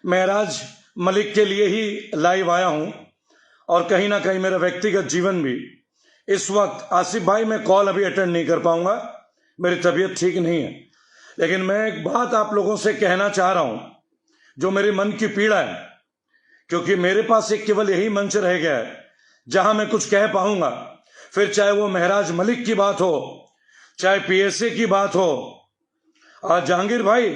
महराज मलिक के लिए ही लाइव आया हूं और कहीं ना कहीं मेरा व्यक्तिगत जीवन भी इस वक्त। आसिफ भाई, मैं कॉल अभी अटेंड नहीं कर पाऊंगा, मेरी तबीयत ठीक नहीं है, लेकिन मैं एक बात आप लोगों से कहना चाह रहा हूं जो मेरे मन की पीड़ा है, क्योंकि मेरे पास एक केवल यही मंच रह गया है जहां मैं कुछ कह पाऊंगा। फिर चाहे वो महराज मलिक की बात हो, चाहे पीएसए की बात हो। जहांगीर भाई,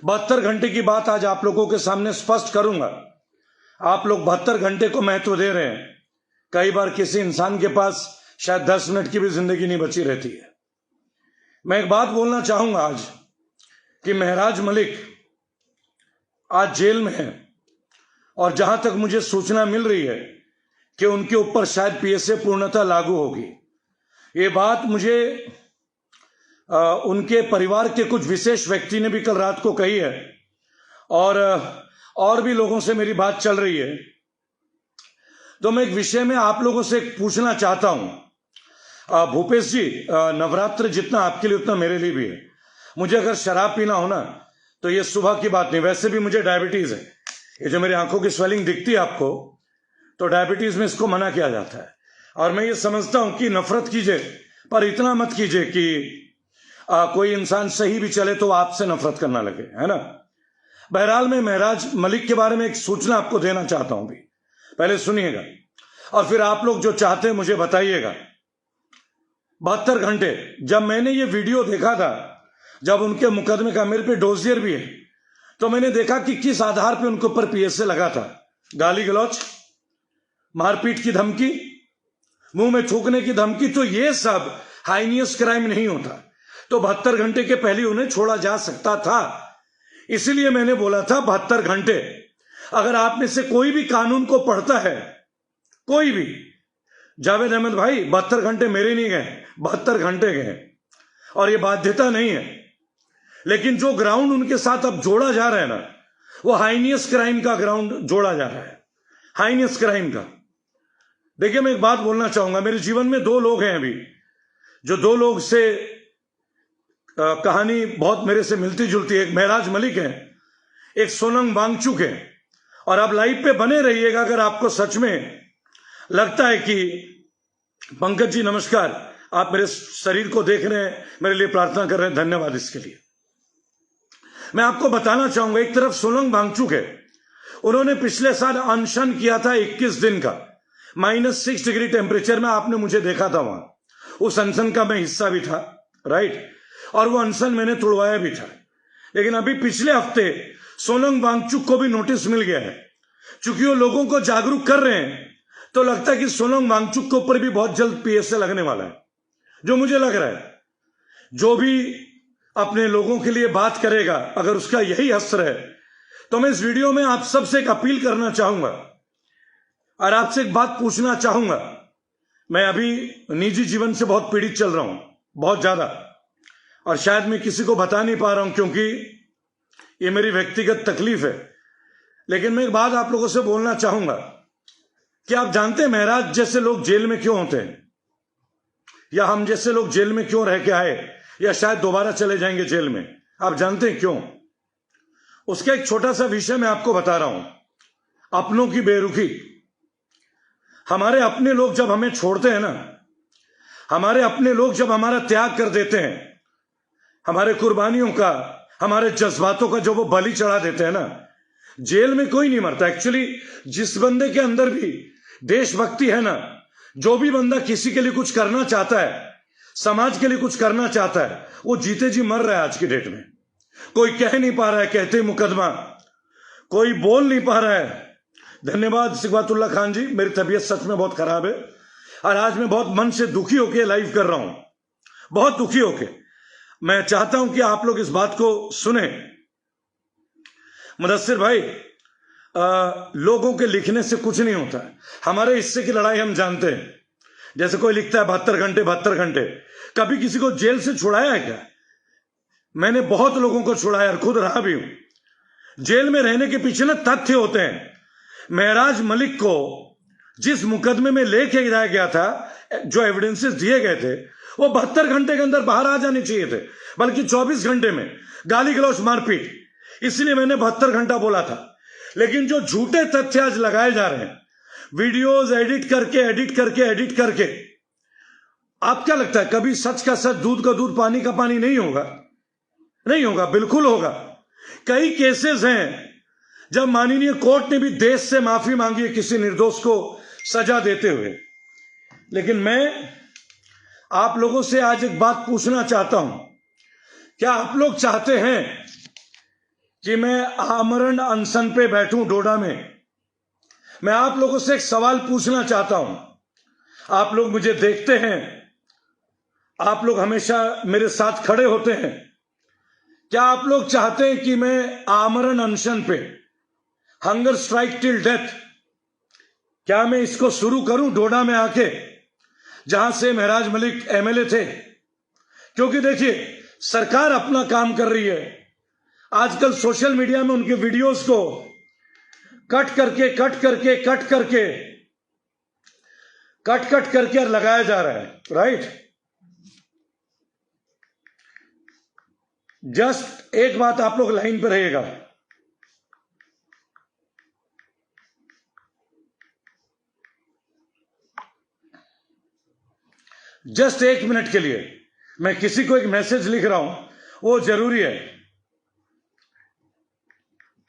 72 घंटे की बात आज आप लोगों के सामने स्पष्ट करूंगा। आप लोग 72 घंटे को महत्व दे रहे हैं। कई बार किसी इंसान के पास शायद 10 मिनट की भी जिंदगी नहीं बची रहती है। मैं एक बात बोलना चाहूंगा आज कि महराज मलिक आज जेल में है और जहां तक मुझे सूचना मिल रही है कि उनके ऊपर शायद पीएसए पूर्णतः लागू होगी। ये बात मुझे उनके परिवार के कुछ विशेष व्यक्ति ने भी कल रात को कही है और भी लोगों से मेरी बात चल रही है। तो मैं एक विषय में आप लोगों से पूछना चाहता हूं। भूपेश जी, नवरात्र जितना आपके लिए उतना मेरे लिए भी है। मुझे अगर शराब पीना हो ना तो ये सुबह की बात नहीं। वैसे भी मुझे डायबिटीज है। ये जो मेरी आंखों की स्वेलिंग दिखती है आपको, तो डायबिटीज में इसको मना किया जाता है। और मैं ये समझता हूं कि नफरत कीजिए पर इतना मत कीजिए कि कोई इंसान सही भी चले तो आपसे नफरत करना लगे, है ना। बहरहाल मैं महराज मलिक के बारे में एक सूचना आपको देना चाहता हूं भी। पहले सुनिएगा और फिर आप लोग जो चाहते हैं मुझे बताइएगा। 72 घंटे जब मैंने ये वीडियो देखा था, जब उनके मुकदमे का, मेरे पे डोजियर भी है, तो मैंने देखा कि किस आधार पे उनके ऊपर पीएसए लगा था। गाली गलौच, मारपीट की धमकी, मुंह में थूकने की धमकी। तो ये सब हाइनियस क्राइम नहीं होता, तो 72 घंटे के पहले उन्हें छोड़ा जा सकता था। इसलिए मैंने बोला था 72 घंटे। अगर आप में से कोई भी कानून को पढ़ता है, कोई भी, जावेद अहमद भाई 72 घंटे मेरे नहीं गए, 72 घंटे गए और ये बाध्यता नहीं है। लेकिन जो ग्राउंड उनके साथ अब जोड़ा जा रहा है ना, वो हाइनियस क्राइम का ग्राउंड जोड़ा जा रहा है, हाइनियस क्राइम का। देखिए, मैं एक बात बोलना चाहूंगा। मेरे जीवन में 2 लोग हैं अभी, जो 2 लोग से कहानी बहुत मेरे से मिलती जुलती है। एक महराज मलिक है, एक सोनम वांगचुक है। और आप लाइव पे बने रहिएगा अगर आपको सच में लगता है कि पंकज जी नमस्कार, आप मेरे शरीर को देख रहे हैं, मेरे लिए प्रार्थना कर रहे हैं, धन्यवाद इसके लिए। मैं आपको बताना चाहूंगा, एक तरफ सोनम वांगचुक है, उन्होंने पिछले साल अनशन किया था 21 दिन का, -6 डिग्री टेम्परेचर में। आपने मुझे देखा था वहां, उस अनशन का मैं हिस्सा भी था, राइट। और वो अनशन मैंने तोड़वाया भी था। लेकिन अभी पिछले हफ्ते सोनम वांगचुक को भी नोटिस मिल गया है। चूंकि वो लोगों को जागरूक कर रहे हैं, तो लगता है कि सोनम वांगचुक के ऊपर भी बहुत जल्द पीएसए लगने वाला है, जो मुझे लग रहा है। जो भी अपने लोगों के लिए बात करेगा, अगर उसका यही अस्त्र है, तो मैं इस वीडियो में आप सबसे एक अपील करना चाहूंगा और आपसे एक बात पूछना चाहूंगा। मैं अभी निजी जीवन से बहुत पीड़ित चल रहा हूं, बहुत ज्यादा, और शायद मैं किसी को बता नहीं पा रहा हूं क्योंकि ये मेरी व्यक्तिगत तकलीफ है। लेकिन मैं एक बात आप लोगों से बोलना चाहूंगा कि आप जानते हैं महराज जैसे लोग जेल में क्यों होते हैं, या हम जैसे लोग जेल में क्यों रह के आए, या शायद दोबारा चले जाएंगे जेल में। आप जानते हैं क्यों? उसका एक छोटा सा विषय मैं आपको बता रहा हूं। अपनों की बेरुखी। हमारे अपने लोग जब हमें छोड़ते हैं ना, हमारे अपने लोग जब हमारा त्याग कर देते हैं, हमारे कुर्बानियों का, हमारे जज्बातों का जो वो बलि चढ़ा देते हैं ना, जेल में कोई नहीं मरता। एक्चुअली जिस बंदे के अंदर भी देशभक्ति है ना, जो भी बंदा किसी के लिए कुछ करना चाहता है, समाज के लिए कुछ करना चाहता है, वो जीते जी मर रहा है आज की डेट में। कोई कह नहीं पा रहा है, कहते मुकदमा, कोई बोल नहीं पा रहा है। धन्यवाद सिकवातुल्ला खान जी, मेरी तबीयत सच में बहुत खराब है और आज मैं बहुत मन से दुखी होकर लाइव कर रहा हूं, बहुत दुखी होकर। मैं चाहता हूं कि आप लोग इस बात को सुने। मुदस्सिर भाई, लोगों के लिखने से कुछ नहीं होता है। हमारे हिस्से की लड़ाई हम जानते हैं। जैसे कोई लिखता है 72 घंटे 72 घंटे, कभी किसी को जेल से छुड़ाया है क्या? मैंने बहुत लोगों को छुड़ाया और खुद रहा भी हूं। जेल में रहने के पीछे ना तथ्य होते हैं। महराज मलिक को जिस मुकदमे में लेके जाया गया था, जो एविडेंसेस दिए गए थे, वो 72 घंटे के अंदर बाहर आ जाने चाहिए थे, बल्कि 24 घंटे में। गाली गलौज, मारपीट, इसलिए मैंने 72 घंटा बोला था। लेकिन जो झूठे तथ्य आज लगाए जा रहे हैं, वीडियोस एडिट करके, आप क्या लगता है कभी सच का सच, दूध का दूध, पानी का पानी नहीं होगा? नहीं होगा, बिल्कुल होगा। कई केसेस हैं जब माननीय कोर्ट ने भी देश से माफी मांगी है किसी निर्दोष को सजा देते हुए। लेकिन मैं आप लोगों से आज एक बात पूछना चाहता हूं, क्या आप लोग चाहते हैं कि मैं आमरण अनशन पे बैठूं डोडा में? मैं आप लोगों से एक सवाल पूछना चाहता हूं। आप लोग मुझे देखते हैं, आप लोग हमेशा मेरे साथ खड़े होते हैं। क्या आप लोग चाहते हैं कि मैं आमरण अनशन पे, हंगर स्ट्राइक टिल डेथ, क्या मैं इसको शुरू करूं डोडा में आके, जहां से महराज मलिक एमएलए थे? क्योंकि देखिए, सरकार अपना काम कर रही है। आजकल सोशल मीडिया में उनके वीडियोस को कट करके लगाया जा रहा है, राइट? जस्ट एक बात, आप लोग लाइन पर रहिएगा। जस्ट 1 मिनट के लिए मैं किसी को एक मैसेज लिख रहा हूं, वो जरूरी है,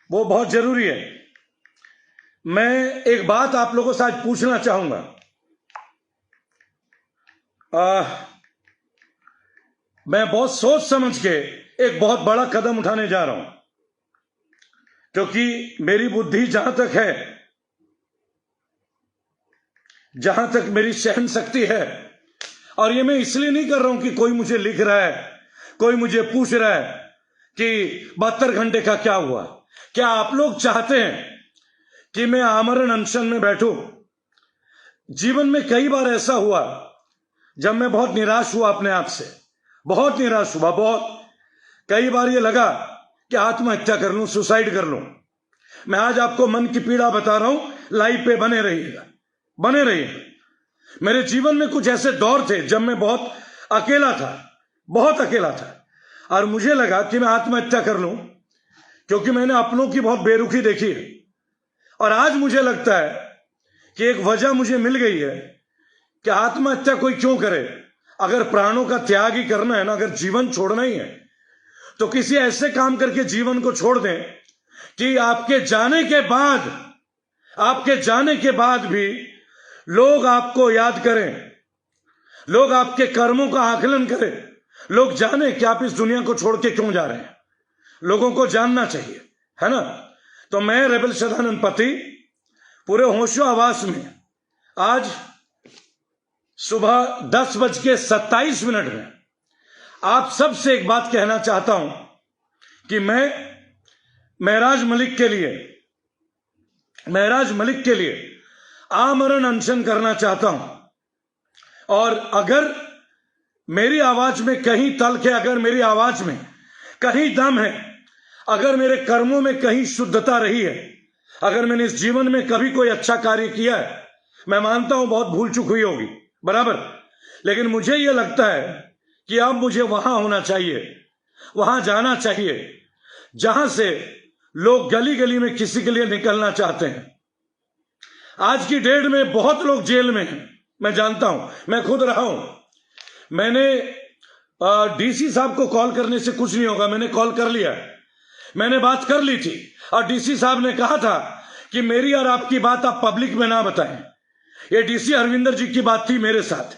वो बहुत जरूरी है। मैं एक बात आप लोगों से आज पूछना चाहूंगा। मैं बहुत सोच समझ के एक बहुत बड़ा कदम उठाने जा रहा हूं, क्योंकि मेरी बुद्धि जहां तक है, जहां तक मेरी सहन शक्ति है, और ये मैं इसलिए नहीं कर रहा हूं कि कोई मुझे लिख रहा है, कोई मुझे पूछ रहा है कि 72 घंटे का क्या हुआ। क्या आप लोग चाहते हैं कि मैं आमरण अनशन में बैठूं? जीवन में कई बार ऐसा हुआ जब मैं बहुत निराश हुआ अपने आप से, बहुत निराश हुआ, बहुत। कई बार ये लगा कि आत्महत्या कर लूं, सुसाइड कर लूं। मैं आज आपको मन की पीड़ा बता रहा हूं, लाइव पे बने रहिएगा, बने रहिएगा। मेरे जीवन में कुछ ऐसे दौर थे जब मैं बहुत अकेला था, बहुत अकेला था, और मुझे लगा कि मैं आत्महत्या कर लूं, क्योंकि मैंने अपनों की बहुत बेरुखी देखी है। और आज मुझे लगता है कि एक वजह मुझे मिल गई है कि आत्महत्या कोई क्यों करे। अगर प्राणों का त्याग ही करना है ना, अगर जीवन छोड़ना ही है, तो किसी ऐसे काम करके जीवन को छोड़ दें कि आपके जाने के बाद भी लोग आपको याद करें, लोग आपके कर्मों का आकलन करें, लोग जाने कि आप इस दुनिया को छोड़ के क्यों जा रहे हैं। लोगों को जानना चाहिए, है ना? तो मैं रेबल सदानंद पति पूरे होशो आवास में आज सुबह 10:27 में आप सबसे एक बात कहना चाहता हूं कि मैं महराज मलिक के लिए आमरण अनशन करना चाहता हूं। और अगर मेरी आवाज में कहीं तल्ख है, अगर मेरी आवाज में कहीं दम है, अगर मेरे कर्मों में कहीं शुद्धता रही है, अगर मैंने इस जीवन में कभी कोई अच्छा कार्य किया है, मैं मानता हूं बहुत भूल चूक हुई होगी, बराबर, लेकिन मुझे यह लगता है कि अब मुझे वहां होना चाहिए, वहां जाना चाहिए जहां से लोग गली गली में किसी के लिए निकलना चाहते हैं। आज की डेट में बहुत लोग जेल में हैं, मैं जानता हूं, मैं खुद रहा हूं। मैंने डीसी साहब को कॉल करने से कुछ नहीं होगा, मैंने कॉल कर लिया, मैंने बात कर ली थी, और डीसी साहब ने कहा था कि मेरी और आपकी बात आप पब्लिक में ना बताएं। ये डीसी हरविंदर जी की बात थी मेरे साथ।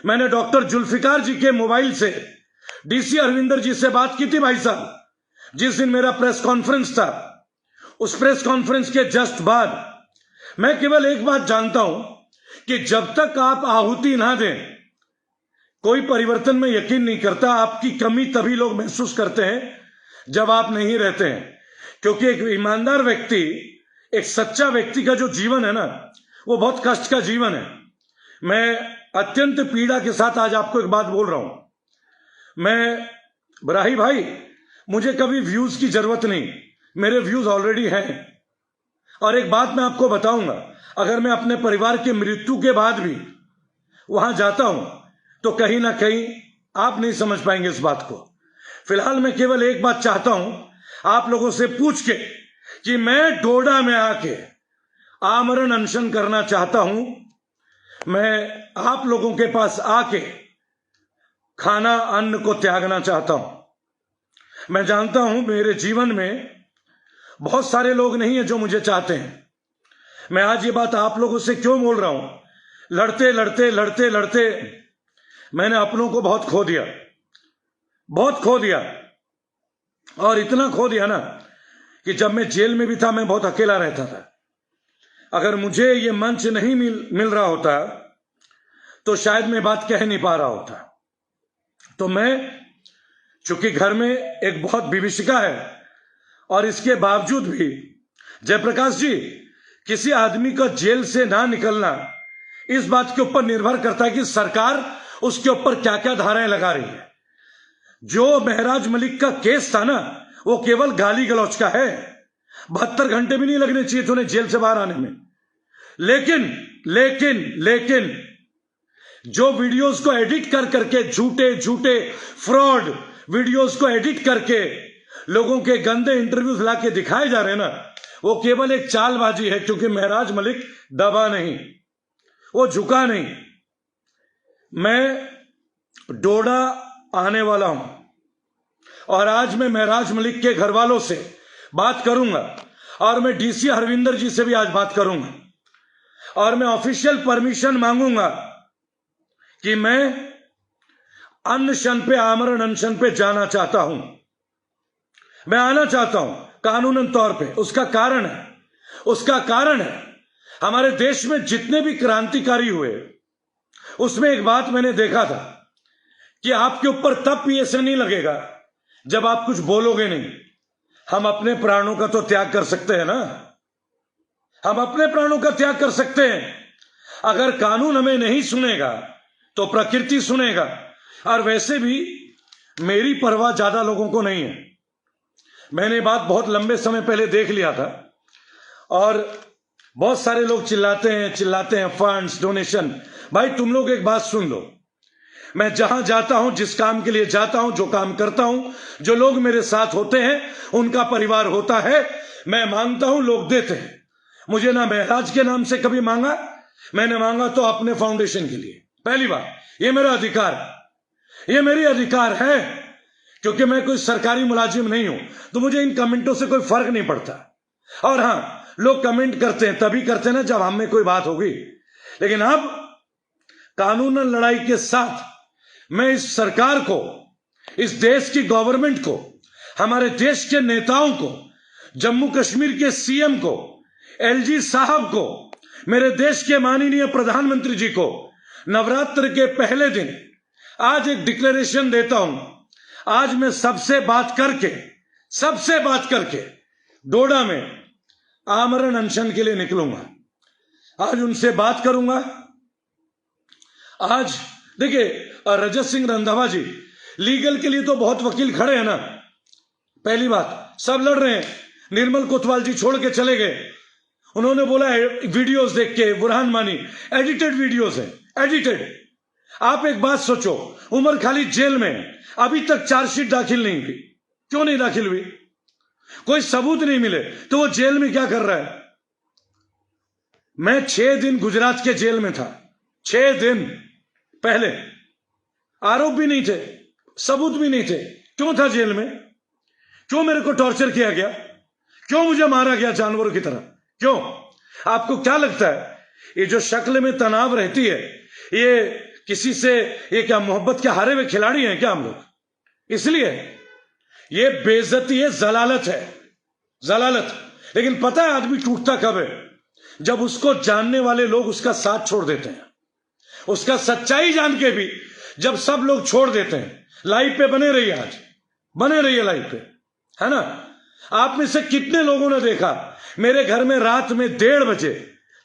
मैंने डॉक्टर जुल्फिकार जी के मोबाइल से डीसी हरविंदर जी से बात की थी। भाई साहब, जिस दिन मेरा प्रेस कॉन्फ्रेंस था, उस प्रेस कॉन्फ्रेंस के जस्ट बाद मैं केवल एक बात जानता हूं कि जब तक आप आहुति ना दें, कोई परिवर्तन में यकीन नहीं करता। आपकी कमी तभी लोग महसूस करते हैं जब आप नहीं रहते हैं, क्योंकि एक ईमानदार व्यक्ति, एक सच्चा व्यक्ति का जो जीवन है ना, वो बहुत कष्ट का जीवन है। मैं अत्यंत पीड़ा के साथ आज आपको एक बात बोल रहा हूं। मैं बराही भाई, मुझे कभी व्यूज की जरूरत नहीं, मेरे व्यूज ऑलरेडी हैं। और एक बात मैं आपको बताऊंगा, अगर मैं अपने परिवार के मृत्यु के बाद भी वहां जाता हूं तो कहीं ना कहीं आप नहीं समझ पाएंगे इस बात को। फिलहाल मैं केवल एक बात चाहता हूं, आप लोगों से पूछ के कि मैं डोडा में आके आमरण अनशन करना चाहता हूं। मैं आप लोगों के पास आके खाना अन्न को त्यागना चाहता हूं। मैं जानता हूं मेरे जीवन में बहुत सारे लोग नहीं है जो मुझे चाहते हैं। मैं आज ये बात आप लोगों से क्यों बोल रहा हूं? लड़ते लड़ते लड़ते लड़ते मैंने अपनों को बहुत खो दिया, बहुत खो दिया। और इतना खो दिया ना कि जब मैं जेल में भी था मैं बहुत अकेला रहता था। अगर मुझे ये मंच नहीं मिल रहा होता तो शायद मैं बात कह नहीं पा रहा होता। तो मैं, चूंकि घर में एक बहुत विभीषिका है और इसके बावजूद भी जयप्रकाश जी, किसी आदमी का जेल से ना निकलना इस बात के ऊपर निर्भर करता है कि सरकार उसके ऊपर क्या क्या धाराएं लगा रही है। जो महराज मलिक का केस था ना, वो केवल गाली गलौच का है। 72 घंटे भी नहीं लगने चाहिए थे उन्हें जेल से बाहर आने में। लेकिन जो वीडियोस को एडिट कर करके, झूठे झूठे फ्रॉड वीडियोस को एडिट करके लोगों के गंदे इंटरव्यूज लाके दिखाए जा रहे हैं ना, वो केवल एक चालबाजी है। क्योंकि महराज मलिक दबा नहीं, वो झुका नहीं। मैं डोडा आने वाला हूं और आज मैं महराज मलिक के घर वालों से बात करूंगा और मैं डीसी हरविंदर जी से भी आज बात करूंगा और मैं ऑफिशियल परमिशन मांगूंगा कि मैं अनशन पे, आमरण अनशन पे जाना चाहता हूं। मैं आना चाहता हूं कानूनन तौर पे। उसका कारण है हमारे देश में जितने भी क्रांतिकारी हुए, उसमें एक बात मैंने देखा था कि आपके ऊपर तब पीएसए नहीं लगेगा जब आप कुछ बोलोगे नहीं। हम अपने प्राणों का तो त्याग कर सकते हैं ना, हम अपने प्राणों का त्याग कर सकते हैं। अगर कानून हमें नहीं सुनेगा तो प्रकृति सुनेगा। और वैसे भी मेरी परवाह ज्यादा लोगों को नहीं है। मैंने बात बहुत लंबे समय पहले देख लिया था और बहुत सारे लोग चिल्लाते हैं फंड्स, डोनेशन। भाई तुम लोग एक बात सुन लो, मैं जहां जाता हूं, जिस काम के लिए जाता हूं, जो काम करता हूं, जो लोग मेरे साथ होते हैं, उनका परिवार होता है। मैं मांगता हूं, लोग देते हैं। मुझे ना महराज के नाम से कभी मांगा, मैंने मांगा तो अपने फाउंडेशन के लिए। पहली बात, ये मेरा अधिकार है, ये मेरी अधिकार है। क्योंकि मैं कोई सरकारी मुलाजिम नहीं हूं तो मुझे इन कमेंटों से कोई फर्क नहीं पड़ता। और हां, लोग कमेंट करते हैं तभी करते हैं ना जब हम में कोई बात होगी। लेकिन अब कानूनन लड़ाई के साथ मैं इस सरकार को, इस देश की गवर्नमेंट को, हमारे देश के नेताओं को, जम्मू कश्मीर के सीएम को, एलजी साहब को, मेरे देश के माननीय प्रधानमंत्री जी को नवरात्र के पहले दिन आज एक डिक्लेरेशन देता हूं। आज मैं सबसे बात करके डोडा में आमरण अनशन के लिए निकलूंगा। आज उनसे बात करूंगा। आज देखिए, रजत सिंह रंधावा जी, लीगल के लिए तो बहुत वकील खड़े हैं ना। पहली बात, सब लड़ रहे हैं। निर्मल कोतवाल जी छोड़ के चले गए। उन्होंने बोला वीडियोस देख के, बुरहान मानी, एडिटेड वीडियोस है, एडिटेड। आप एक बात सोचो, उमर खालिद जेल में, अभी तक चार्जशीट दाखिल नहीं हुई। क्यों नहीं दाखिल हुई? कोई सबूत नहीं मिले तो वो जेल में क्या कर रहा है? मैं 6 दिन गुजरात के जेल में था। 6 दिन पहले आरोप भी नहीं थे, सबूत भी नहीं थे। क्यों था जेल में? क्यों मेरे को टॉर्चर किया गया? क्यों मुझे मारा गया जानवरों की तरह? क्यों? आपको क्या लगता है ये जो शक्ल में तनाव रहती है, ये किसी से, ये क्या मोहब्बत के हारे हुए खिलाड़ी हैं क्या हम लोग? इसलिए ये बेइज्जती है, जलालत है, जलालत। लेकिन पता है आदमी टूटता कब है? जब उसको जानने वाले लोग उसका साथ छोड़ देते हैं। उसका सच्चाई जान के भी जब सब लोग छोड़ देते हैं। लाइव पे बने रहिए, आज बने रहिए लाइव पे, है ना। आप में से कितने लोगों ने देखा मेरे घर में रात में 1:30 बजे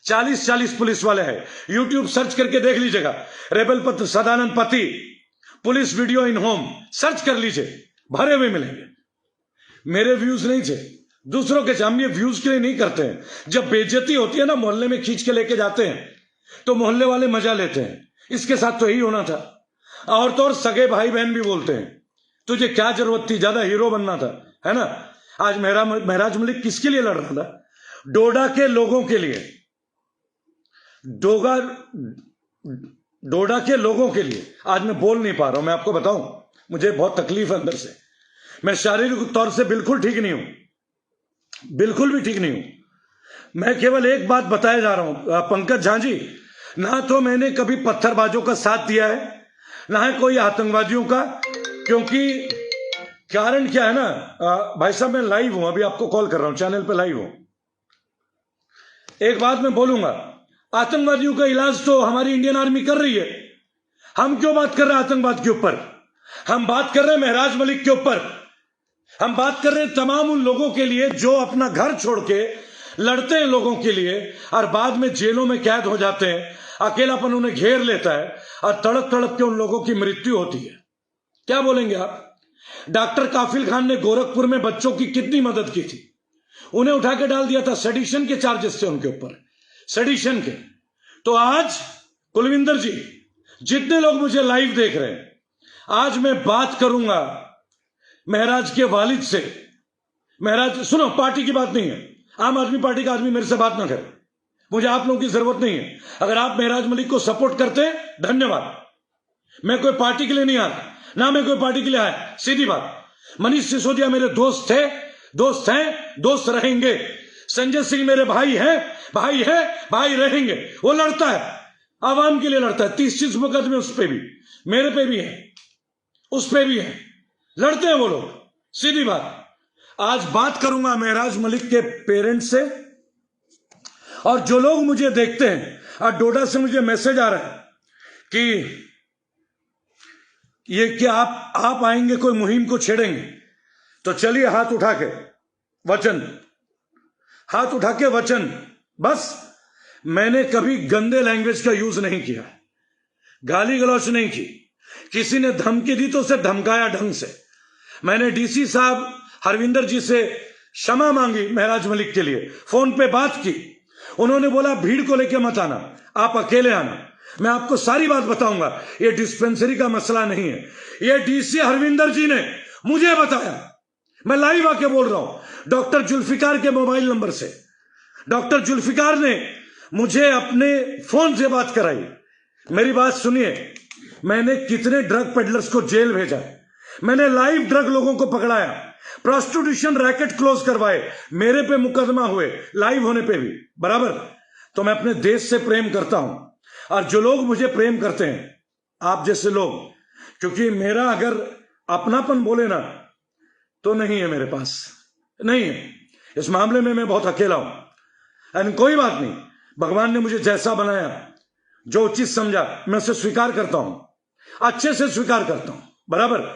40 पुलिस वाले हैं। यूट्यूब सर्च करके देख लीजिएगा, रेबल पत्र सदानंद पति पुलिस वीडियो इन होम सर्च कर लीजिए, भरे हुए मिलेंगे। मेरे व्यूज नहीं थे, दूसरों के। हम ये व्यूज के लिए नहीं करते हैं। जब बेइज्जती होती है ना, मोहल्ले में खींच के लेके जाते हैं तो मोहल्ले वाले मजा लेते हैं। इसके साथ तो यही होना था। और तो और सगे भाई बहन भी बोलते हैं तुझे क्या जरूरत थी, ज्यादा हीरो बनना था, है ना। आज महराज मलिक किसके लिए लड़ रहा था? डोडा के लोगों के लिए, डोडा के लोगों के लिए। आज मैं बोल नहीं पा रहा हूं, मैं आपको बताऊं, मुझे बहुत तकलीफ है अंदर से। मैं शारीरिक तौर से बिल्कुल ठीक नहीं हूं, बिल्कुल भी ठीक नहीं हूं। मैं केवल एक बात बताया जा रहा हूं पंकज झा जी, ना तो मैंने कभी पत्थरबाजों का साथ दिया है, ना है कोई आतंकवादियों का। क्योंकि कारण क्या है ना भाई साहब, मैं लाइव हूं, अभी आपको कॉल कर रहा हूं, चैनल पे लाइव हूं। एक बात मैं बोलूंगा, आतंकवादियों का इलाज तो हमारी इंडियन आर्मी कर रही है। हम क्यों बात कर रहे हैं आतंकवाद के ऊपर? हम बात कर रहे हैं महराज मलिक के ऊपर। हम बात कर रहे हैं तमाम उन लोगों के लिए जो अपना घर छोड़ के लड़ते हैं लोगों के लिए, और बाद में जेलों में कैद हो जाते हैं, अकेलापन उन्हें घेर लेता है, और तड़प तड़प के उन लोगों की मृत्यु होती है। क्या बोलेंगे आप? डॉक्टर काफिल खान ने गोरखपुर में बच्चों की कितनी मदद की थी, उन्हें उठा के डाल दिया था, सेडिशन के चार्जेस थे उनके ऊपर, सेडिशन के। तो आज कुलविंदर जी, जितने लोग मुझे लाइव देख रहे हैं, आज मैं बात करूंगा महराज के वालिद से। महराज सुनो, पार्टी की बात नहीं है, आम आदमी पार्टी का आदमी मेरे से बात ना करे, मुझे आप लोगों की जरूरत नहीं है। अगर आप महराज मलिक को सपोर्ट करते हैं, धन्यवाद। मैं कोई पार्टी के लिए नहीं आया, ना मैं कोई पार्टी के लिए आया, सीधी बात। मनीष सिसोदिया मेरे दोस्त थे, दोस्त हैं, दोस्त रहेंगे। संजय सिंह मेरे भाई हैं, भाई है, भाई रहेंगे। वो लड़ता है, आवाम के लिए लड़ता है। 30 मुकदमे उस पे भी, मेरे पे भी है, उस पे भी है, लड़ते हैं वो लोग, सीधी बात। आज बात करूंगा महराज मलिक के पेरेंट्स से, और जो लोग मुझे देखते हैं, और डोडा से मुझे मैसेज आ रहा है कि ये क्या आप आएंगे, कोई मुहिम को छेड़ेंगे, तो चलिए हाथ उठा के वचन, हाथ उठा के वचन। बस मैंने कभी गंदे लैंग्वेज का यूज नहीं किया, गाली गलौच नहीं की। किसी ने धमकी दी तो उसे धमकाया ढंग से। मैंने डीसी साहब हरविंदर जी से क्षमा मांगी महराज मलिक के लिए, फोन पे बात की। उन्होंने बोला भीड़ को लेकर मत आना, आप अकेले आना। मैं आपको सारी बात बताऊंगा, ये डिस्पेंसरी का मसला नहीं है, ये डीसी हरविंदर जी ने मुझे बताया। मैं लाइव आके बोल रहा हूं, डॉक्टर जुल्फिकार के मोबाइल नंबर से। डॉक्टर जुल्फिकार ने मुझे अपने फोन से बात कराई। मेरी बात सुनिए, मैंने कितने ड्रग पेडलर्स को जेल भेजा, मैंने लाइव ड्रग लोगों को पकड़ाया, प्रोस्टिट्यूशन रैकेट क्लोज करवाए, मेरे पे मुकदमा हुए लाइव होने पे भी, बराबर। तो मैं अपने देश से प्रेम करता हूं, और जो लोग मुझे प्रेम करते हैं, आप जैसे लोग, क्योंकि मेरा अगर अपनापन बोले ना तो नहीं है, मेरे पास नहीं है। इस मामले में मैं बहुत अकेला हूं। एंड कोई बात नहीं, भगवान ने मुझे जैसा बनाया, जो उचित समझा, मैं उसे स्वीकार करता हूं, अच्छे से स्वीकार करता हूं, बराबर।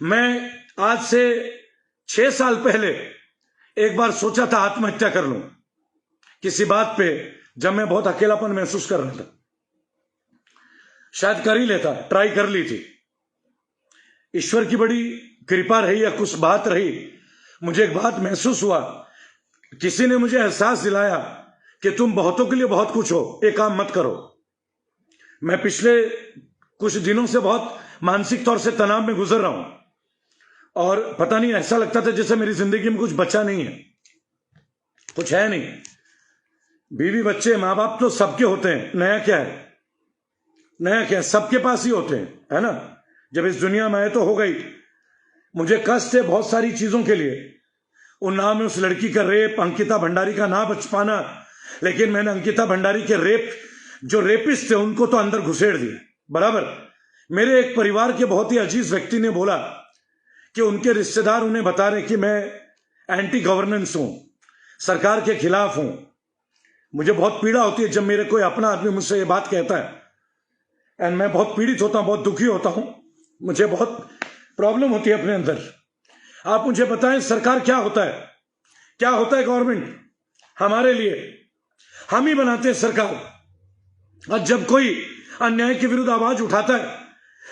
मैं आज से 6 साल पहले एक बार सोचा था आत्महत्या कर लूं, किसी बात पे, जब मैं बहुत अकेलापन महसूस कर रहा था। शायद कर ही लेता, ट्राई कर ली थी। ईश्वर की बड़ी कृपा रही या कुछ बात रही, मुझे एक बात महसूस हुआ, किसी ने मुझे एहसास दिलाया कि तुम बहुतों के लिए बहुत कुछ हो, एक काम मत करो। मैं पिछले कुछ दिनों से बहुत मानसिक तौर से तनाव में गुजर रहा हूं, और पता नहीं, ऐसा लगता था जैसे मेरी जिंदगी में कुछ बचा नहीं है, कुछ है नहीं। बीवी बच्चे माँ बाप तो सबके होते हैं, नया क्या है, नया क्या है, सबके पास ही होते हैं, है ना। जब इस दुनिया में आए तो हो गई। मुझे कष्ट है बहुत सारी चीजों के लिए, उन नाम में उस लड़की का रेप, अंकिता भंडारी का ना बच पाना, लेकिन मैंने अंकिता भंडारी के रेप, जो रेपिस्ट थे उनको तो अंदर घुसेड़ दिया, बराबर। मेरे एक परिवार के बहुत ही अजीज व्यक्ति ने बोला कि उनके रिश्तेदार उन्हें बता रहे कि मैं एंटी गवर्नेंस हूं, सरकार के खिलाफ हूं। मुझे बहुत पीड़ा होती है जब मेरे कोई अपना आदमी मुझसे ये बात कहता है, एंड मैं बहुत पीड़ित होता हूं, बहुत दुखी होता हूं, मुझे बहुत प्रॉब्लम होती है अपने अंदर। आप मुझे बताएं सरकार क्या होता है, क्या होता है गवर्नमेंट हमारे लिए? हम ही बनाते हैं सरकार। और जब कोई अन्याय के विरुद्ध आवाज उठाता है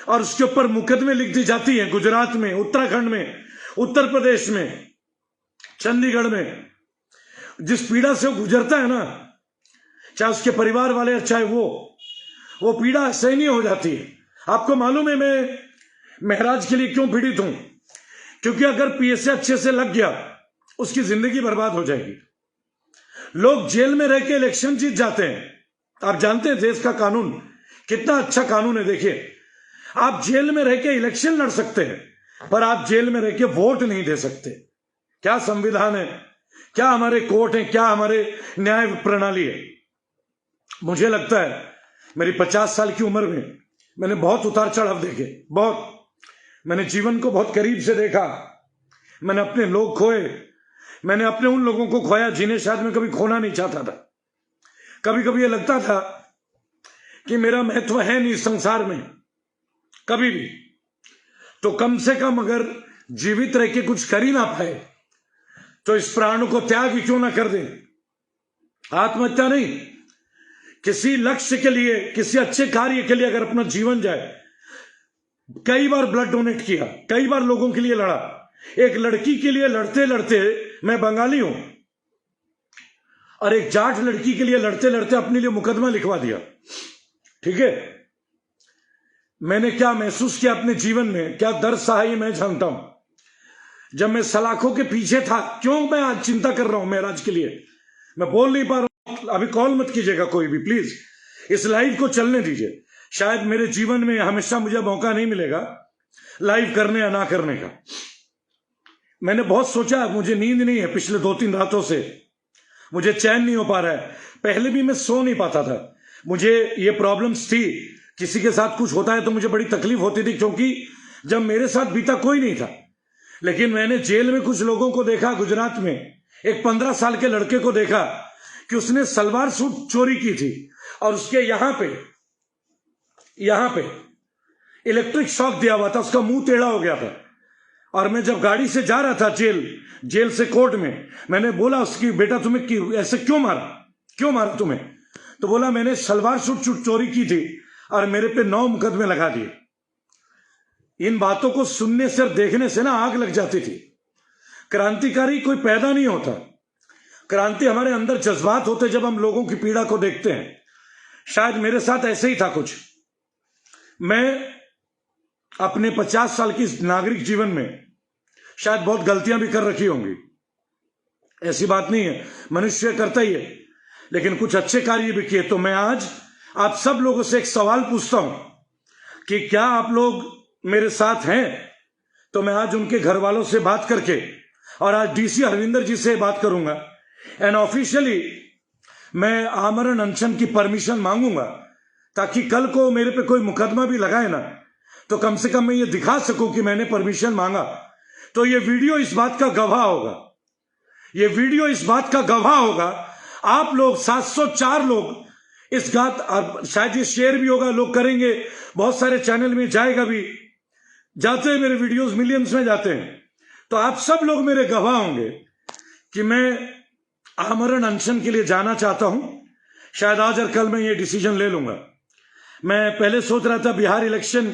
और उसके ऊपर मुकदमे लिख दी जाती है, गुजरात में, उत्तराखंड में, उत्तर प्रदेश में, चंडीगढ़ में, जिस पीड़ा से वो गुजरता है ना, चाहे उसके परिवार वाले, चाहे वो पीड़ा सहनीय हो जाती है। आपको मालूम है मैं महराज के लिए क्यों पीड़ित हूं? क्योंकि अगर पीएसए अच्छे से लग गया, उसकी जिंदगी बर्बाद हो जाएगी। लोग जेल में रह के इलेक्शन जीत जाते हैं। आप जानते हैं देश का कानून कितना अच्छा कानून है। देखिए, आप जेल में रह के इलेक्शन लड़ सकते हैं, पर आप जेल में रह के वोट नहीं दे सकते। क्या संविधान है, क्या हमारे कोर्ट है, क्या हमारे न्याय प्रणाली है। मुझे लगता है मेरी 50 साल की उम्र में मैंने बहुत उतार चढ़ाव देखे, बहुत। मैंने जीवन को बहुत करीब से देखा। मैंने अपने लोग खोए, मैंने अपने उन लोगों को खोया जिन्हें शायद मैं कभी खोना नहीं चाहता था। कभी कभी ये लगता था कि मेरा महत्व है नहीं संसार में कभी भी, तो कम से कम अगर जीवित रह के कुछ कर ही ना पाए तो इस प्राण को त्याग ही क्यों ना कर दें। आत्महत्या नहीं, किसी लक्ष्य के लिए, किसी अच्छे कार्य के लिए अगर अपना जीवन जाए। कई बार ब्लड डोनेट किया, कई बार लोगों के लिए लड़ा। एक लड़की के लिए लड़ते लड़ते, मैं बंगाली हूं, और एक जाट लड़की के लिए लड़ते लड़ते अपने लिए मुकदमा लिखवा दिया। ठीक है, मैंने क्या महसूस किया अपने जीवन में, क्या दर्द सहा ये मैं जानता हूं। जब मैं सलाखों के पीछे था, क्यों मैं आज चिंता कर रहा हूं महराज के लिए, मैं बोल नहीं पा रहा हूं। अभी कॉल मत कीजिएगा कोई भी प्लीज, इस लाइव को चलने दीजिए। शायद मेरे जीवन में हमेशा मुझे मौका नहीं मिलेगा लाइव करने या ना करने का। मैंने बहुत सोचा, मुझे नींद नहीं है पिछले 2-3 रातों से, मुझे चैन नहीं हो पा रहा है। पहले भी मैं सो नहीं पाता था, मुझे ये प्रॉब्लम्स थी। किसी के साथ कुछ होता है तो मुझे बड़ी तकलीफ होती थी, क्योंकि जब मेरे साथ बीता कोई नहीं था। लेकिन मैंने जेल में कुछ लोगों को देखा। गुजरात में एक 15 साल के लड़के को देखा कि उसने सलवार सूट चोरी की थी, और उसके यहां पे इलेक्ट्रिक शॉक दिया हुआ था, उसका मुंह टेढ़ा हो गया था। और मैं जब गाड़ी से जा रहा था जेल से कोर्ट में, मैंने बोला उसकी, बेटा तुम्हें ऐसे क्यों मारा तुम्हें? तो बोला मैंने सलवार सूट चोरी की थी और मेरे पे 9 मुकदमे लगा दिए। इन बातों को सुनने से और देखने से ना आग लग जाती थी। क्रांतिकारी कोई पैदा नहीं होता, क्रांति हमारे अंदर जज्बात होते जब हम लोगों की पीड़ा को देखते हैं। शायद मेरे साथ ऐसे ही था कुछ। मैं अपने 50 साल की नागरिक जीवन में शायद बहुत गलतियां भी कर रखी होंगी, ऐसी बात नहीं है, मनुष्य करता ही है, लेकिन कुछ अच्छे कार्य भी किए। तो मैं आज आप सब लोगों से एक सवाल पूछता हूं कि क्या आप लोग मेरे साथ हैं? तो मैं आज उनके घर वालों से बात करके, और आज डीसी हरविंदर जी से बात करूंगा, एंड ऑफिशियली मैं आमरण अनशन की परमिशन मांगूंगा, ताकि कल को मेरे पे कोई मुकदमा भी लगाए ना, तो कम से कम मैं ये दिखा सकूं कि मैंने परमिशन मांगा। तो ये वीडियो इस बात का गवाह होगा, ये वीडियो इस बात का गवाह होगा। आप लोग 704 लोग इस बात, शायद ये शेयर भी होगा, लोग करेंगे, बहुत सारे चैनल में जाएगा भी, जाते हैं मेरे वीडियोस मिलियंस में जाते हैं। तो आप सब लोग मेरे गवाह होंगे कि मैं आमरण अनशन के लिए जाना चाहता हूं। शायद आज और कल मैं ये डिसीजन ले लूंगा। मैं पहले सोच रहा था बिहार इलेक्शन,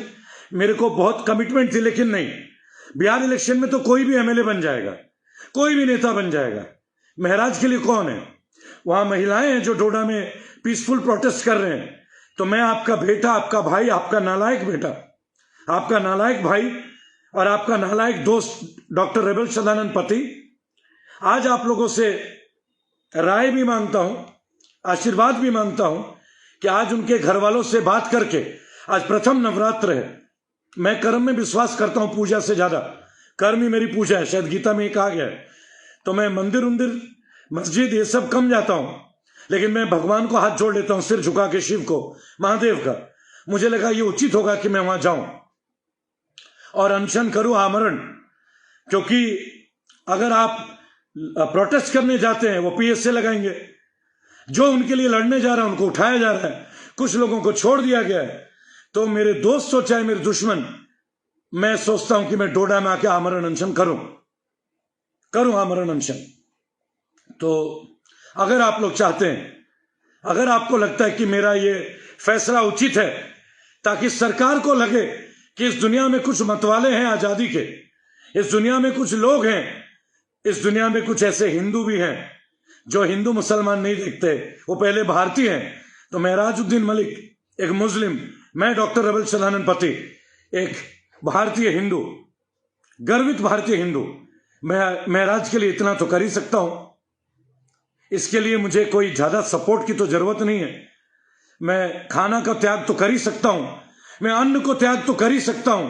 मेरे को बहुत कमिटमेंट थी, लेकिन नहीं, बिहार इलेक्शन में तो कोई भी एमएलए बन जाएगा, कोई भी नेता बन जाएगा। महराज के लिए कौन है? वहां महिलाएं हैं जो डोडा में पीसफुल प्रोटेस्ट कर रहे हैं। तो मैं आपका बेटा, आपका भाई, आपका नालायक बेटा, आपका नालायक भाई और आपका नालायक दोस्त डॉक्टर रेबल सदानंद पति, आज आप लोगों से राय भी मांगता हूं, आशीर्वाद भी मांगता हूं कि आज उनके घर वालों से बात करके, आज प्रथम नवरात्र है, मैं कर्म में विश्वास करता हूं पूजा से ज्यादा, कर्म ही मेरी पूजा है, शायद गीता में कहा गया है। तो मैं मंदिर मस्जिद ये सब कम जाता हूं, लेकिन मैं भगवान को हाथ जोड़ लेता हूं, सिर झुका के, शिव को, महादेव का। मुझे लगा ये उचित होगा कि मैं वहां जाऊं और अनशन करूं, आमरण। क्योंकि अगर आप प्रोटेस्ट करने जाते हैं, वो पीएसए लगाएंगे, जो उनके लिए लड़ने जा रहा है उनको उठाया जा रहा है, कुछ लोगों को छोड़ दिया गया है। तो मेरे दोस्त हो चाहे मेरे दुश्मन, मैं सोचता हूं कि मैं डोडा में आके आमरण अनशन करूं आमरण अनशन। तो अगर आप लोग चाहते हैं, अगर आपको लगता है कि मेरा ये फैसला उचित है, ताकि सरकार को लगे कि इस दुनिया में कुछ मतवाले हैं आजादी के, इस दुनिया में कुछ लोग हैं, इस दुनिया में कुछ ऐसे हिंदू भी हैं जो हिंदू मुसलमान नहीं देखते, वो पहले भारतीय हैं। तो महराजुद्दीन मलिक एक मुस्लिम, मैं डॉक्टर रेबल सदानंद पति एक भारतीय हिंदू, गर्वित भारतीय हिंदू, मैं महराज के लिए इतना तो कर ही सकता हूं। इसके लिए मुझे कोई ज्यादा सपोर्ट की तो जरूरत नहीं है। मैं खाना का त्याग तो कर ही सकता हूं, मैं अन्न को त्याग तो कर ही सकता हूं।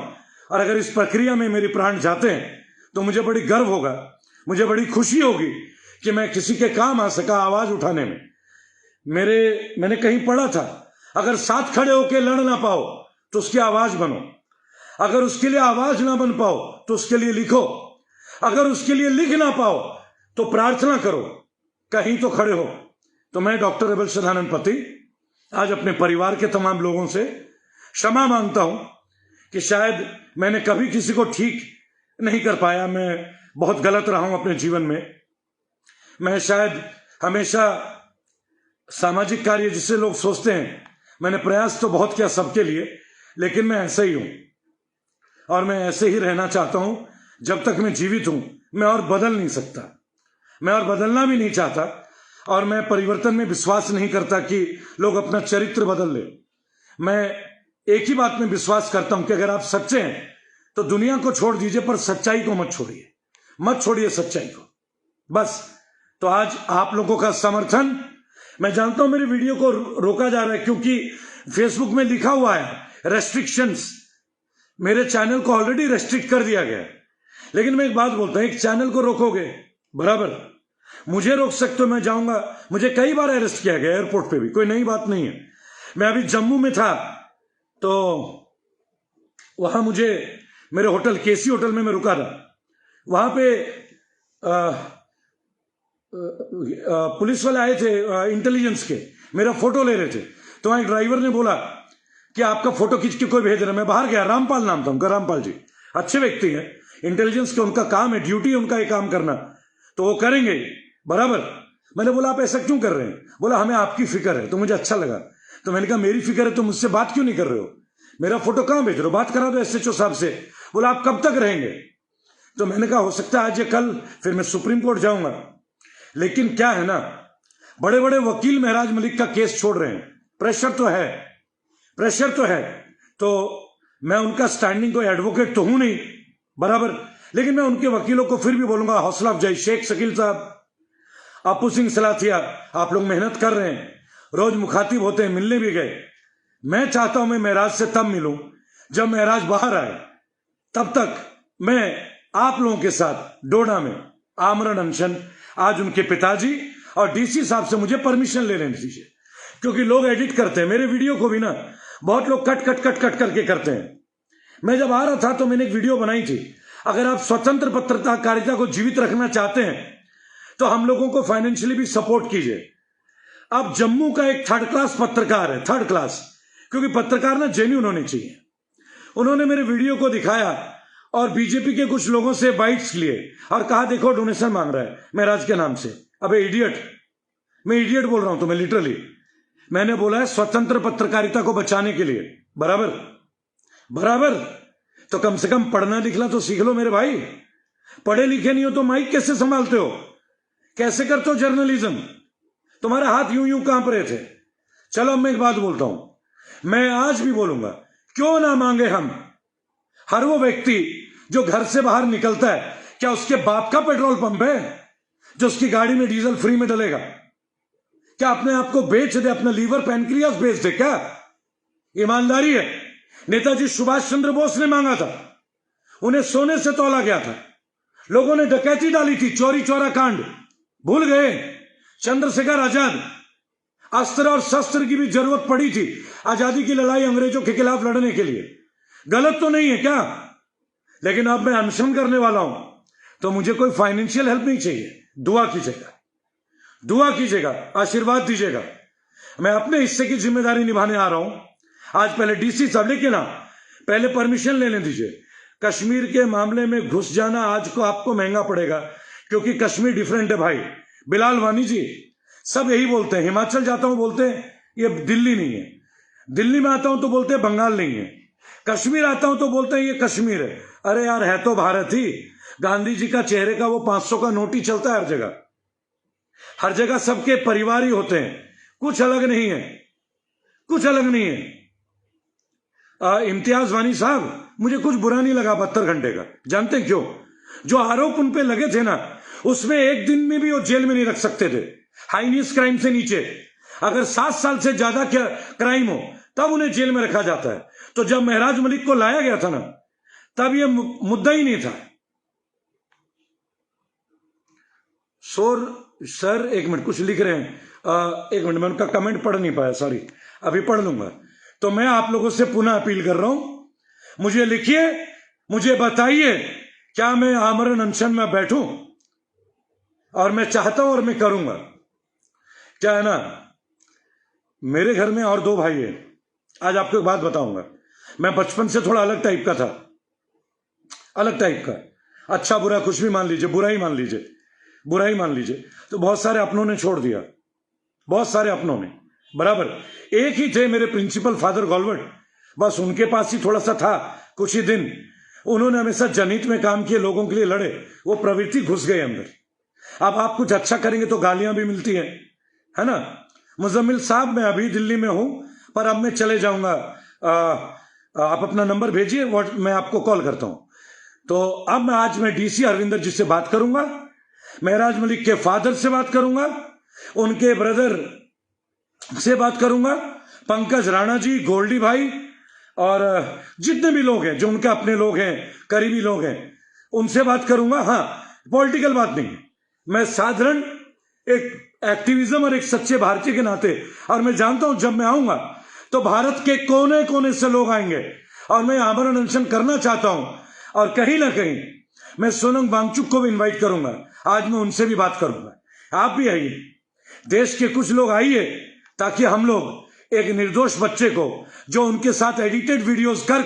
और अगर इस प्रक्रिया में मेरे प्राण जाते हैं तो मुझे बड़ी गर्व होगा, मुझे बड़ी खुशी होगी कि मैं किसी के काम आ सका आवाज उठाने में। मैंने कहीं पढ़ा था, अगर साथ खड़े होकर लड़ ना पाओ तो उसकी आवाज बनो, अगर उसके लिए आवाज ना बन पाओ तो उसके लिए लिखो, अगर उसके लिए लिख ना पाओ तो प्रार्थना करो, कहीं तो खड़े हो। तो मैं डॉक्टर अबेल सदानंद पति आज अपने परिवार के तमाम लोगों से क्षमा मांगता हूं कि शायद मैंने कभी किसी को ठीक नहीं कर पाया। मैं बहुत गलत रहा हूं अपने जीवन में। मैं शायद हमेशा सामाजिक कार्य जिसे लोग सोचते हैं, मैंने प्रयास तो बहुत किया सबके लिए, लेकिन मैं ऐसे ही हूं और मैं ऐसे ही रहना चाहता हूं जब तक मैं जीवित हूं। मैं और बदल नहीं सकता, मैं और बदलना भी नहीं चाहता, और मैं परिवर्तन में विश्वास नहीं करता कि लोग अपना चरित्र बदल ले। मैं एक ही बात में विश्वास करता हूं कि अगर आप सच्चे हैं तो दुनिया को छोड़ दीजिए, पर सच्चाई को मत छोड़िए, मत छोड़िए सच्चाई को, बस। तो आज आप लोगों का समर्थन, मैं जानता हूं मेरी वीडियो को रोका जा रहा है क्योंकि फेसबुक में लिखा हुआ है रेस्ट्रिक्शंस, मेरे चैनल को ऑलरेडी रेस्ट्रिक्ट कर दिया गया है। लेकिन मैं एक बात बोलता हूं, एक चैनल को रोकोगे बराबर, मुझे रोक सकते हो, मैं जाऊंगा। मुझे कई बार अरेस्ट किया गया एयरपोर्ट पे भी, कोई नई बात नहीं है। मैं अभी जम्मू में था तो वहां मुझे मेरे होटल केसी होटल में मैं रुका था, वहां पे पुलिस वाले आए थे इंटेलिजेंस के, मेरा फोटो ले रहे थे। तो वहां एक ड्राइवर ने बोला कि आपका फोटो खींच के कोई भेज रहा है। मैं बाहर गया, रामपाल नाम था उनका, रामपाल जी अच्छे व्यक्ति हैं, इंटेलिजेंस का उनका काम है, ड्यूटी है उनका ये काम करना, तो वो करेंगे बराबर। मैंने बोला आप ऐसा क्यों कर रहे हैं? बोला हमें आपकी फिक्र है। तो मुझे अच्छा लगा, तो मैंने कहा मेरी फिक्र है तो मुझसे बात क्यों नहीं कर रहे हो? मेरा फोटो कहां भेज रहे हो? बात करा दो एसएचओ साहब से। बोला आप कब तक रहेंगे? तो मैंने कहा हो सकता है आज या कल, फिर मैं सुप्रीम कोर्ट जाऊंगा। लेकिन क्या है ना, बड़े बड़े वकील महराज मलिक का केस छोड़ रहे हैं, प्रेशर तो है, प्रेशर तो है। तो मैं उनका स्टैंडिंग कोई एडवोकेट तो हूं नहीं बराबर, लेकिन मैं उनके वकीलों को फिर भी बोलूंगा हौसला अफजाई। शेख शकील साहब, आपू सिंह सलाथिया, आप लोग मेहनत कर रहे हैं, रोज मुखातिब होते हैं, मिलने भी गए। मैं चाहता हूं मैं महराज से तब मिलूं जब महराज बाहर आए, तब तक मैं आप लोगों के साथ डोडा में आमरण अनशन। आज उनके पिताजी और डीसी साहब से मुझे परमिशन ले लेनी दीजिए, क्योंकि लोग एडिट करते हैं मेरे वीडियो को भी ना, बहुत लोग कट कट कट कट करके करते हैं। मैं जब आ रहा था तो मैंने एक वीडियो बनाई थी, अगर आप स्वतंत्र पत्रकारिता को जीवित रखना चाहते हैं तो हम लोगों को फाइनेंशियली भी सपोर्ट कीजिए। अब जम्मू का एक थर्ड क्लास पत्रकार है, थर्ड क्लास, क्योंकि पत्रकार ना जेन्युइन होने चाहिए। उन्होंने मेरे वीडियो को दिखाया और बीजेपी के कुछ लोगों से बाइट्स लिए और कहा देखो डोनेशन मांग रहा है महराज के नाम से। अबे इडियट, मैं इडियट बोल रहा हूं तुम्हें लिटरली। मैंने बोला है स्वतंत्र पत्रकारिता को बचाने के लिए, बराबर बराबर। तो कम से कम पढ़ना लिखना तो सीख लो मेरे भाई। पढ़े लिखे नहीं हो तो माइक कैसे संभालते हो, कैसे करते हो जर्नलिज्म? तुम्हारे हाथ यूं यूं कांप रहे थे। चलो अब मैं एक बात बोलता हूं, मैं आज भी बोलूंगा, क्यों ना मांगे हम। हर वो व्यक्ति जो घर से बाहर निकलता है, क्या उसके बाप का पेट्रोल पंप है जो उसकी गाड़ी में डीजल फ्री में डलेगा? क्या अपने आप को बेच दे, अपना लीवर पैनक्रियास बेच दे? क्या ईमानदारी है? नेताजी सुभाष चंद्र बोस ने मांगा था, उन्हें सोने से तौला गया था, लोगों ने डकैती डाली थी, चोरी चोरा कांड भूल गए? चंद्रशेखर आजाद, अस्त्र और शस्त्र की भी जरूरत पड़ी थी आजादी की लड़ाई अंग्रेजों के खिलाफ लड़ने के लिए, गलत तो नहीं है क्या? लेकिन अब मैं अनशन करने वाला हूं तो मुझे कोई फाइनेंशियल हेल्प नहीं चाहिए। दुआ कीजिएगा, दुआ कीजिएगा, आशीर्वाद दीजिएगा। मैं अपने हिस्से की जिम्मेदारी निभाने आ रहा हूं। आज पहले डीसी साहब, लेकिन ना पहले परमिशन लेने दीजिए। कश्मीर के मामले में घुस जाना आज को आपको महंगा पड़ेगा, क्योंकि कश्मीर डिफरेंट है भाई। बिलाल वानी जी सब यही बोलते हैं, हिमाचल जाता हूं बोलते हैं ये दिल्ली नहीं है, दिल्ली में आता हूं तो बोलते हैं बंगाल नहीं है, कश्मीर आता हूं तो बोलते हैं ये कश्मीर है। अरे यार है तो भारत ही। गांधी जी का चेहरे का वो 500 का नोट ही चलता है हर जगह, हर जगह सबके परिवार ही होते हैं, कुछ अलग नहीं है, कुछ अलग नहीं है। इम्तियाज वानी साहब, मुझे कुछ बुरा नहीं लगा 72 घंटे का, जानते क्यों? जो आरोप उन पे लगे थे ना, उसमें एक दिन में भी वो जेल में नहीं रख सकते थे। हाइनियस क्राइम से नीचे अगर 7 साल से ज्यादा क्राइम हो तब उन्हें जेल में रखा जाता है। तो जब महराज मलिक को लाया गया था ना, तब यह मुद्दा ही नहीं था। सर एक मिनट, कुछ लिख रहे हैं, एक मिनट, मैं उनका कमेंट पढ़ नहीं पाया, सॉरी, अभी पढ़ लूंगा। तो मैं आप लोगों से पुनः अपील कर रहा हूं, मुझे लिखिए, मुझे बताइए क्या मैं आमरण अनशन में बैठूं, और मैं चाहता हूं और मैं करूंगा। क्या है ना, मेरे घर में और 2 भाई हैं। आज आपको एक बात बताऊंगा, मैं बचपन से थोड़ा अलग टाइप का था, अलग टाइप का, अच्छा बुरा कुछ भी मान लीजिए, बुरा ही मान लीजिए, बुरा ही मान लीजिए। तो बहुत सारे अपनों ने छोड़ दिया, बहुत सारे अपनों ने, बराबर। एक ही थे मेरे प्रिंसिपल फादर गॉलवर्ट, बस उनके पास ही थोड़ा सा था कुछ ही दिन, उन्होंने हमेशा जनहित में काम किए, लोगों के लिए लड़े, वो प्रवृत्ति घुस गई अंदर। अब आप कुछ अच्छा करेंगे तो गालियां भी मिलती है ना। मुजम्मिल साहब, मैं अभी दिल्ली में हूं, पर अब मैं चले जाऊंगा, आप अपना नंबर भेजिए, मैं आपको कॉल करता हूं। तो अब आज मैं डीसी हरविंदर जी से बात करूंगा, महराज मलिक के फादर से बात करूंगा, उनके ब्रदर से बात करूंगा, पंकज राणा जी, गोल्डी भाई, और जितने भी लोग हैं जो उनके अपने लोग हैं, करीबी लोग हैं, उनसे बात करूंगा। हाँ, पॉलिटिकल बात नहीं है, मैं साधारण एक एक्टिविज्म और एक सच्चे भारतीय के नाते, और मैं जानता हूं जब मैं आऊंगा तो भारत के कोने कोने से लोग आएंगे, और मैं आमरण अनशन करना चाहता हूं, और कहीं ना कहीं मैं सोनम वांगचुक को भी इनवाइट करूंगा, आज मैं उनसे भी बात करूंगा। आप भी आइए, देश के कुछ लोग आइए, ताकि हम लोग एक निर्दोष बच्चे को, जो उनके साथ एडिटेड वीडियोस कर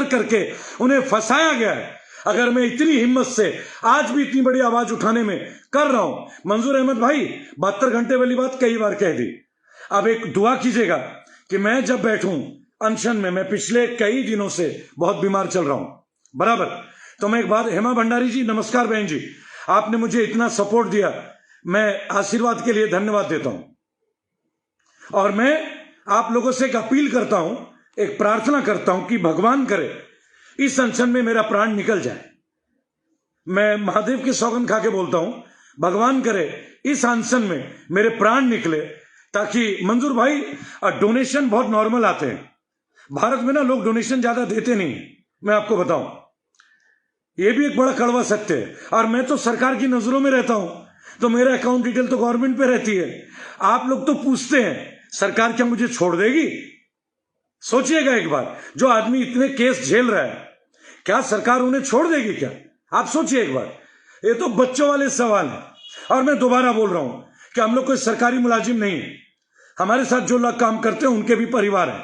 करके उन्हें फंसाया गया है, अगर मैं इतनी हिम्मत से आज भी इतनी बड़ी आवाज उठाने में कर रहा हूं, मंजूर अहमद भाई 72 घंटे वाली बात कई बार कह दी। अब एक दुआ कीजिएगा कि मैं जब बैठूं अनशन में, मैं पिछले कई दिनों से बहुत बीमार चल रहा हूं, बराबर। तो मैं एक बार, हेमा भंडारी जी नमस्कार बहन जी, आपने मुझे इतना सपोर्ट दिया, मैं आशीर्वाद के लिए धन्यवाद देता हूं। और मैं आप लोगों से एक अपील करता हूं, एक प्रार्थना करता हूं कि भगवान करे इस अनशन में मेरा प्राण निकल जाए। मैं महादेव की सौगंध खा के बोलता हूं, भगवान करे इस अनशन में मेरे प्राण निकले, ताकि मंजूर भाई डोनेशन बहुत नॉर्मल आते हैं भारत में ना, लोग डोनेशन ज्यादा देते नहीं, मैं आपको बताऊं, ये भी एक बड़ा कड़वा सत्य है। और मैं तो सरकार की नजरों में रहता हूं, तो मेरा अकाउंट डिटेल तो गवर्नमेंट पे रहती है। आप लोग तो पूछते हैं सरकार क्या मुझे छोड़ देगी? सोचिएगा एक बार, जो आदमी इतने केस झेल रहा है, क्या सरकार उन्हें छोड़ देगी क्या? आप सोचिए एक बार, ये तो बच्चों वाले सवाल है। और मैं दोबारा बोल रहा हूं कि हम लोग कोई सरकारी मुलाजिम नहीं है, हमारे साथ जो लोग काम करते हैं उनके भी परिवार है,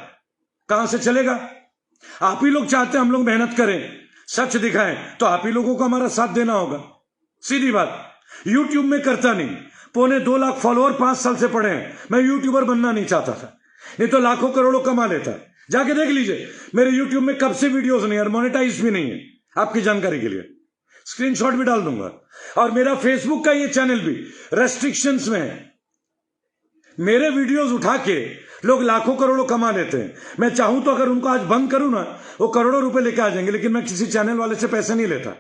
कहां से चलेगा? आप ही लोग चाहते हैं हम लोग मेहनत करें, सच दिखाएं, तो आप ही लोगों को हमारा साथ देना होगा, सीधी बात। यूट्यूब में करता नहीं, 2.25 लाख फॉलोअर 5 साल से पड़े हैं, मैं यूट्यूबर बनना नहीं चाहता था, नहीं तो लाखों करोड़ों कमा लेता। जाके देख लीजिए मेरे यूट्यूब में कब से वीडियोस नहीं, और मोनेटाइज भी नहीं है, आपकी जानकारी के लिए स्क्रीनशॉट भी डाल दूंगा। और मेरा फेसबुक का ये चैनल भी रेस्ट्रिक्शंस में है, मेरे वीडियोस उठा के लोग लाखों करोड़ों कमा लेते हैं। मैं चाहूं तो अगर उनको आज बंद करूं ना, वो करोड़ों रुपए लेके आ जाएंगे, लेकिन मैं किसी चैनल वाले से पैसे नहीं लेता।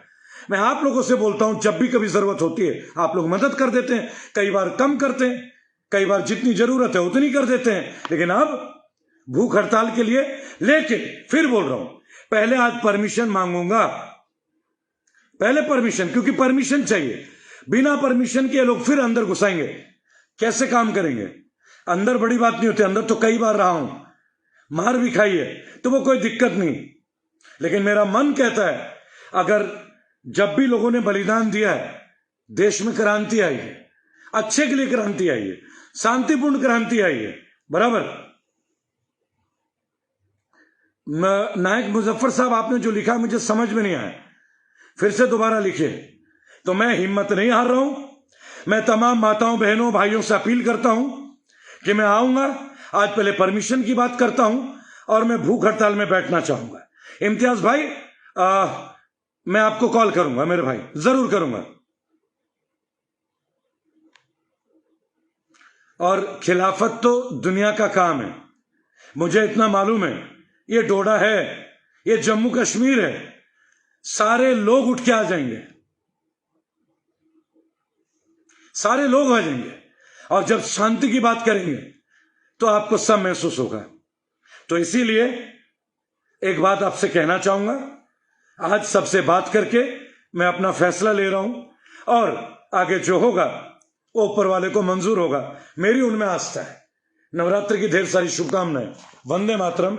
मैं आप लोगों से बोलता हूं, जब भी कभी जरूरत होती है आप लोग मदद कर देते हैं, कई बार कम करते हैं, कई बार जितनी जरूरत है उतनी कर देते हैं, लेकिन अब भूख हड़ताल के लिए। लेकिन फिर बोल रहा हूं, पहले आज परमिशन मांगूंगा, पहले परमिशन, क्योंकि परमिशन चाहिए, बिना परमिशन के लोग फिर अंदर घुसाएंगे, कैसे काम करेंगे? अंदर बड़ी बात नहीं होती, अंदर तो कई बार रहा हूं, मार भी खाई है, तो वो कोई दिक्कत नहीं। लेकिन मेरा मन कहता है, अगर जब भी लोगों ने बलिदान दिया है, देश में क्रांति आई है, अच्छे के लिए क्रांति आई है, शांतिपूर्ण क्रांति आई है, बराबर। नायक मुजफ्फर साहब, आपने जो लिखा मुझे समझ में नहीं आया, फिर से दोबारा लिखिए। तो मैं हिम्मत नहीं हार रहा हूं, मैं तमाम माताओं बहनों भाइयों से अपील करता हूं कि मैं आऊंगा, आज पहले परमिशन की बात करता हूं, और मैं भूख हड़ताल में बैठना चाहूंगा। इम्तियाज भाई, मैं आपको कॉल करूंगा मेरे भाई, जरूर करूंगा। और खिलाफत तो दुनिया का काम है, मुझे इतना मालूम है, ये डोडा है, ये जम्मू कश्मीर है, सारे लोग उठ के आ जाएंगे, सारे लोग आ जाएंगे, और जब शांति की बात करेंगे तो आपको सब महसूस होगा। तो इसीलिए एक बात आपसे कहना चाहूंगा, आज सबसे बात करके मैं अपना फैसला ले रहा हूं, और आगे जो होगा वो ऊपर वाले को मंजूर होगा। मेरी उनमें आस्था है। नवरात्र की ढेर सारी शुभकामनाएं। वंदे मातरम।